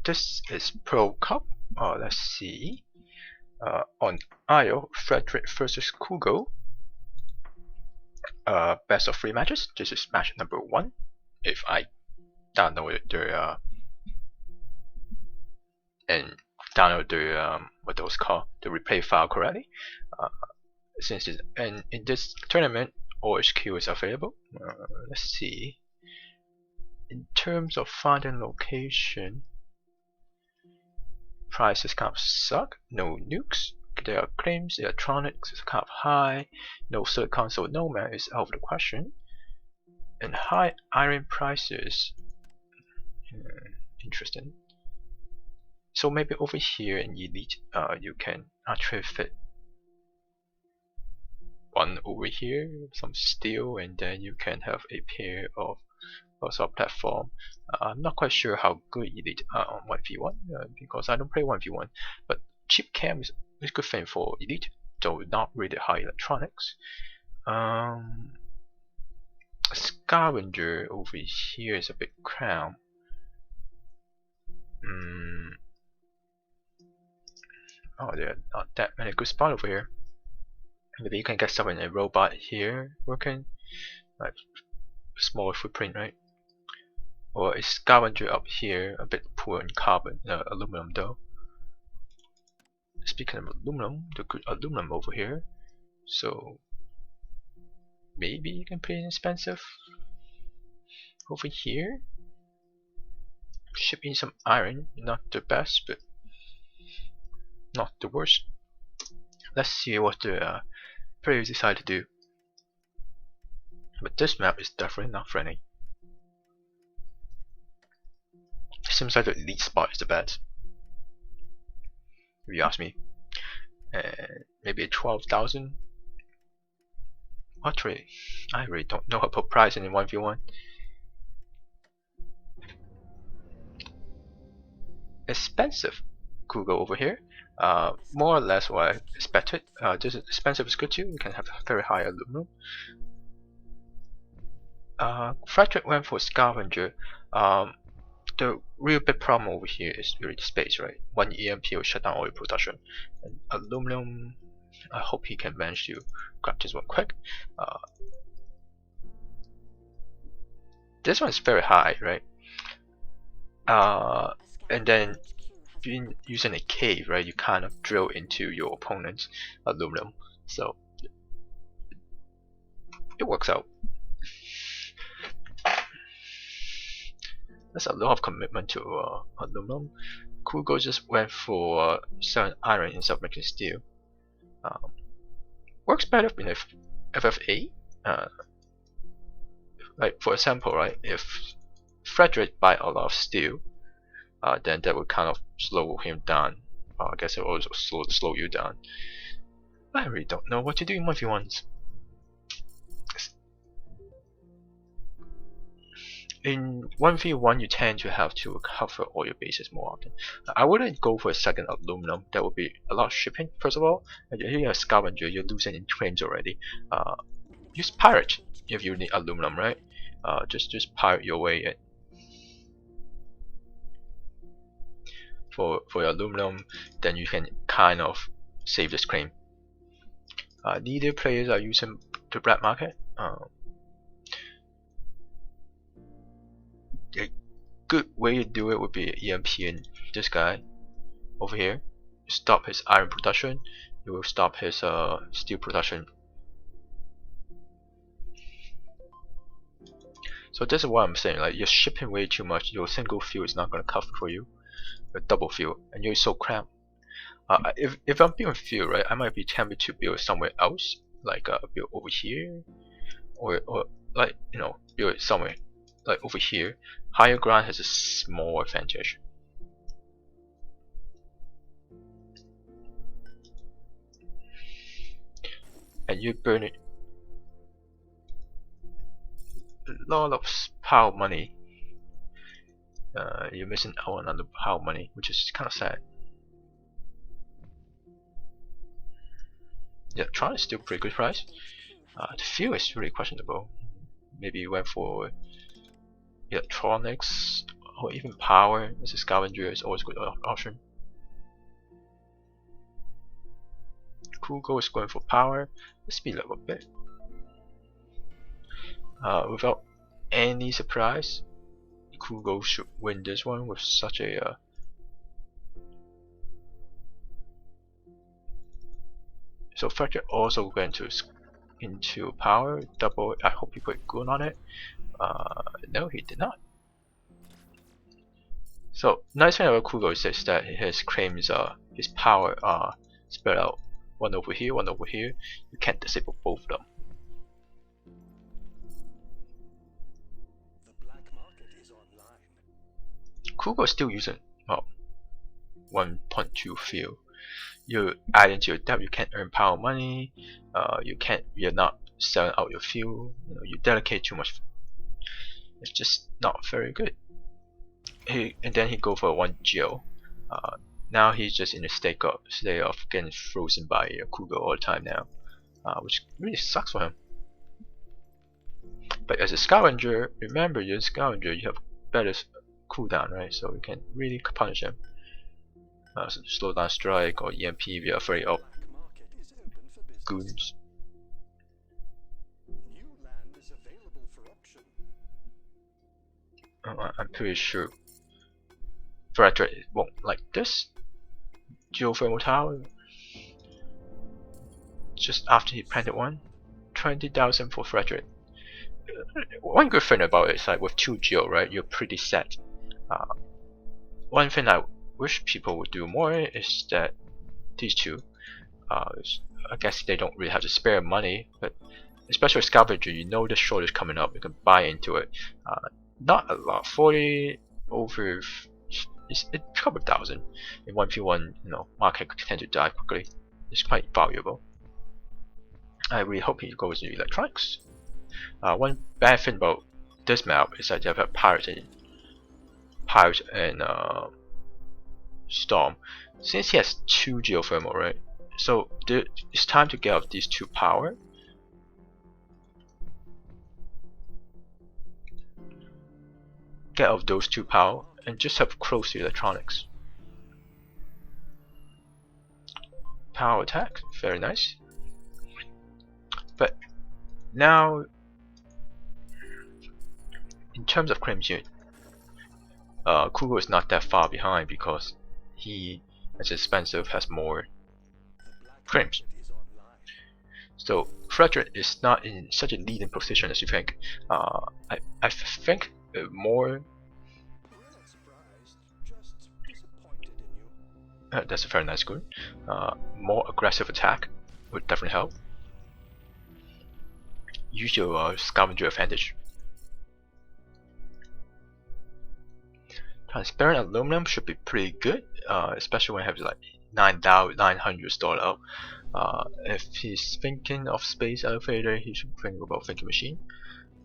this is Pro Cup. Let's see. On IO, Fredrick versus Kugel. Best of 3 matches. This is match number 1. If I download the and download the what those called the replay file correctly. Since it's, and in this tournament, OHQ is available. Let's see. In terms of finding location, prices kind of suck. No nukes. There are claims. Electronics is kind of high. No third console nomad is out of the question. And high iron prices. Interesting. So maybe over here in Elite, you can actually fit one over here, some steel, and then you can have a pair of also platform. I'm not quite sure how good Elite are on 1v1 because I don't play 1v1, but cheap cam is a good thing for Elite, though not really high electronics. Scavenger over here is a big crown. Oh, there are not that many good spots over here. Maybe you can get something a robot here working, like smaller footprint, right? Or a scavenger up here, a bit poor in carbon, aluminum though. Speaking of aluminum, the good aluminum over here, so maybe you can pay inexpensive over here. Ship in some iron, not the best, but not the worst. Let's see what the players decide to do. But this map is definitely not friendly. Seems like the elite spot is the best, if you ask me. And maybe 12,000. Actually, I really don't know about pricing in 1v1. Expensive Kugel over here. More or less what I expected. This is expensive is good too. You can have very high aluminum. Fredrick went for scavenger. The real big problem over here is really the space, right? One EMP will shut down oil production. And aluminum, I hope he can manage to grab this one quick. This one is very high, right? And then using a cave, right? You kind of drill into your opponent's aluminum, so it works out. That's a lot of commitment to aluminum. Kugel just went for selling iron instead of making steel. Works better in FFA. Like for example, right? If Fredrick buy a lot of steel, then that would kind of slow him down. I guess it will also slow you down. I really don't know what to do in 1v1s. In 1v1 you tend to have to cover all your bases more often. I wouldn't go for a second aluminum. That would be a lot of shipping first of all. And if you're a scavenger, you're losing in claims already. Use pirate if you need aluminum, right? Just pirate your way in. For your aluminum, then you can kind of save this claim. Neither players are using the black market. A good way to do it would be EMP in this guy over here. Stop his iron production. You will stop his steel production. So this is what I'm saying. Like you're shipping way too much. Your single fuel is not going to cover for you. A double fuel, and you're so cramped. If I'm building fuel, right, I might be tempted to build somewhere else, like build over here, or like build somewhere like over here. Higher ground has a small advantage. And you burn it a lot of power money. You're missing out on the power money, which is kind of sad. Yeah, Tron is still pretty good price. The fuel is really questionable. Maybe you went for electronics, or even power as a scavenger is always a good option. Kugel is going for power. Let's speed up a bit. Without any surprise, Kugel should win this one with such a so Fredrick also went into power double. I hope he put good on it. No, he did not. So nice thing about Kugel is that his claims his power are spread out. One over here, one over here. You can't disable both of them. Kugel is still using 1.2 fuel. You add into your debt, you can't earn power money. You're not selling out your fuel. You dedicate too much. It's just not very good. And then he go for 1 geo. Now he's just in a state of getting frozen by Kugel all the time now, which really sucks for him. But as a scavenger, remember you're a scavenger, you have better cooldown, right? So you can really punish him. Slow down strike or EMP if you're afraid of goons. I'm pretty sure Fredrick won't like this. Geothermal tower. Just after he planted one, 20,000 for Fredrick. One good thing about it is like with 2 geo, right? You're pretty set. One thing I wish people would do more is that these two, I guess they don't really have to spare money, but especially with scavenger, you know the short is coming up, you can buy into it. Not a lot, 40 over. It's a couple of thousand. In 1v1, market tend to die quickly. It's quite valuable. I really hope he goes to electronics. One bad thing about this map is that you have pirates and storm. Since he has 2 geothermal, right? So it's time to get out these 2 power. Get out those 2 power and just have close to electronics. Power attack, very nice. But now, in terms of claims unit, Kugel is not that far behind because he, as expensive, has more claims. So Fredrick is not in such a leading position as you think. I think more. That's a very nice goal. More aggressive attack would definitely help. Use your scavenger advantage. Transparent aluminum should be pretty good, especially when you have like 9,900 stored up. If he's thinking of space elevator, he should think about thinking machine.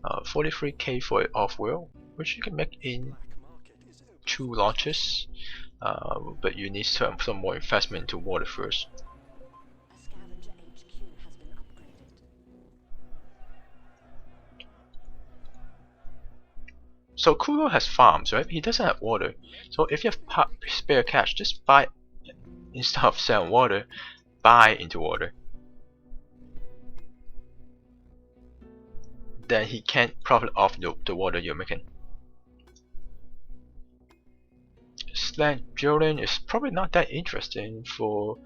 43k for off-wheel, which you can make in 2 launches, but you need some more investment into water first. So Kugel has farms, right? He doesn't have water. So if you have spare cash, just buy, instead of selling water, buy into water. Then he can't profit off the water you're making. Slant drilling is probably not that interesting for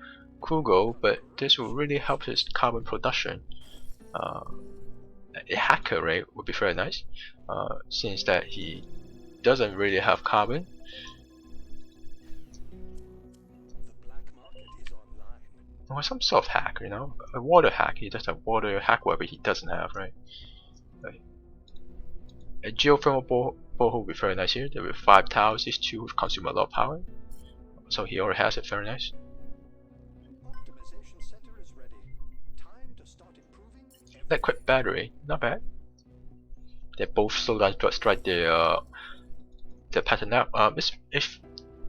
Kugel, but this will really help his carbon production. A hacker rate would be very nice, since that he doesn't really have carbon. Or some sort of hack, a water hack. He does have water hack, whatever he doesn't have, right? A geothermal borehole would be very nice here. There were 5 tiles. These 2 consume a lot of power, so he already has it. Very nice. That quick battery, not bad. They both slow down strike their pattern nap.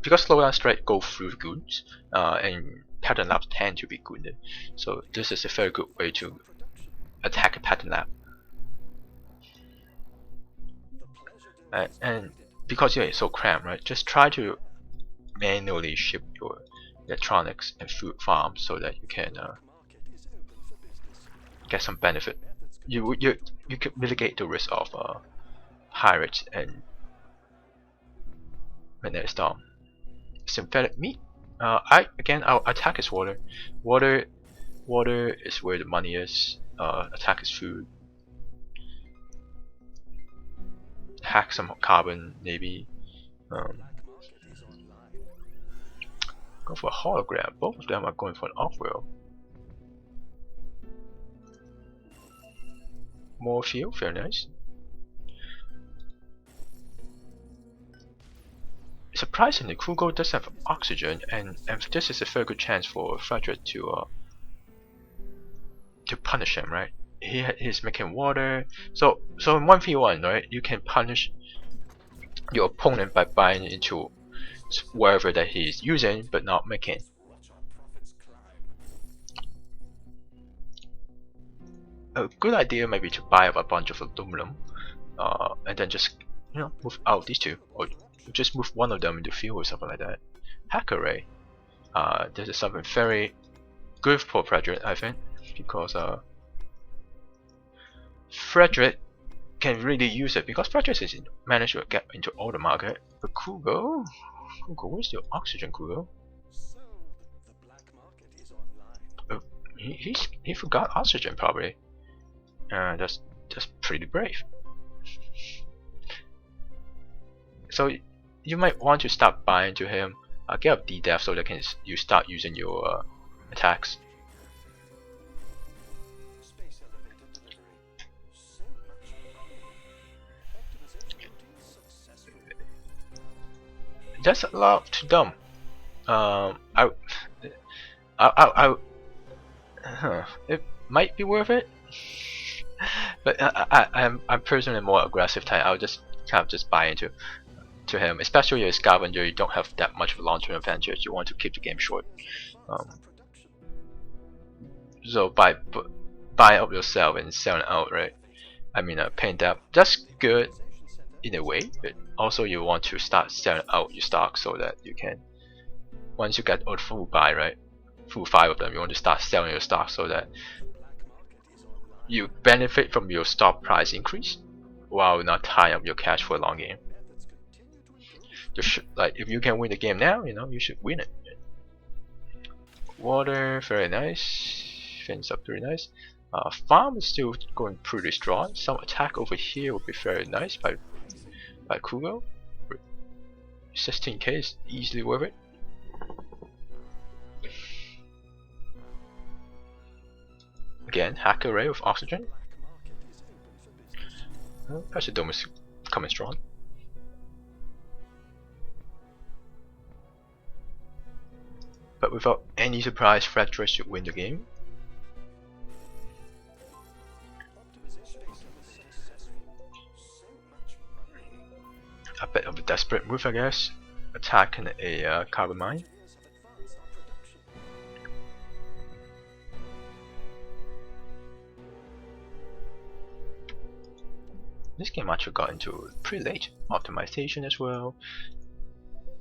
Because slow down strike go through goons, and pattern naps tend to be gooned. So this is a very good way to attack a pattern nap. And because it's so cramped, right? Just try to manually ship your electronics and food farms so that you can get some benefit. You can mitigate the risk of pirates and magnetic storm. Synthetic meat. I'll attack is water. Water is where the money is. Attack is food. Hack some carbon maybe. Go for a hologram. Both of them are going for an off-world. More fuel, very nice. Surprisingly, Kugel does have oxygen, and this is a very good chance for Frederick to punish him, right? He's making water, so in 1v1, right? You can punish your opponent by buying into wherever that he's using but not making. A good idea maybe to buy up a bunch of aluminum, and then just move out these two, or just move one of them into fuel or something like that. Hack array. This is something very good for Frederick, I think, because Frederick can really use it because Frederick has managed to get into all the market. But Kugel, where's your oxygen, Kugel? He forgot oxygen probably. That's pretty brave. So you might want to start buying to him. Get up D-Def so that you start using your attacks. That's a lot too dumb. It might be worth it, but I'm personally more aggressive type. I'll just kind of just buy into him, especially as a scavenger. You don't have that much of a long-term advantage. You want to keep the game short. So buy up yourself and sell it out, right? I mean, paying that, that's good in a way, but also you want to start selling out your stock so that you can, once you get a full buy, right, full 5 of them, you want to start selling your stock so that you benefit from your stock price increase while not tying up your cash for a long game. Like if you can win the game now, you should win it. Water, very nice. Fins up, very nice. Farm is still going pretty strong. Some attack over here would be very nice by Kugel. 16k is easily worth it. Again, hack array with oxygen. Pachyderm is coming strong. But without any surprise, Frederick should win the game. A bit of a desperate move, I guess. Attacking a carbon mine. This game actually got into pretty late optimization as well.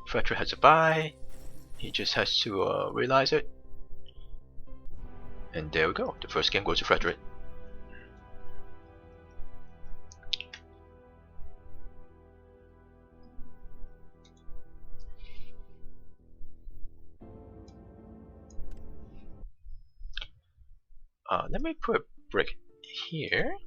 Frederick has a buy. He just has to realize it. And there we go. The first game goes to Frederick. Let me put a brick here.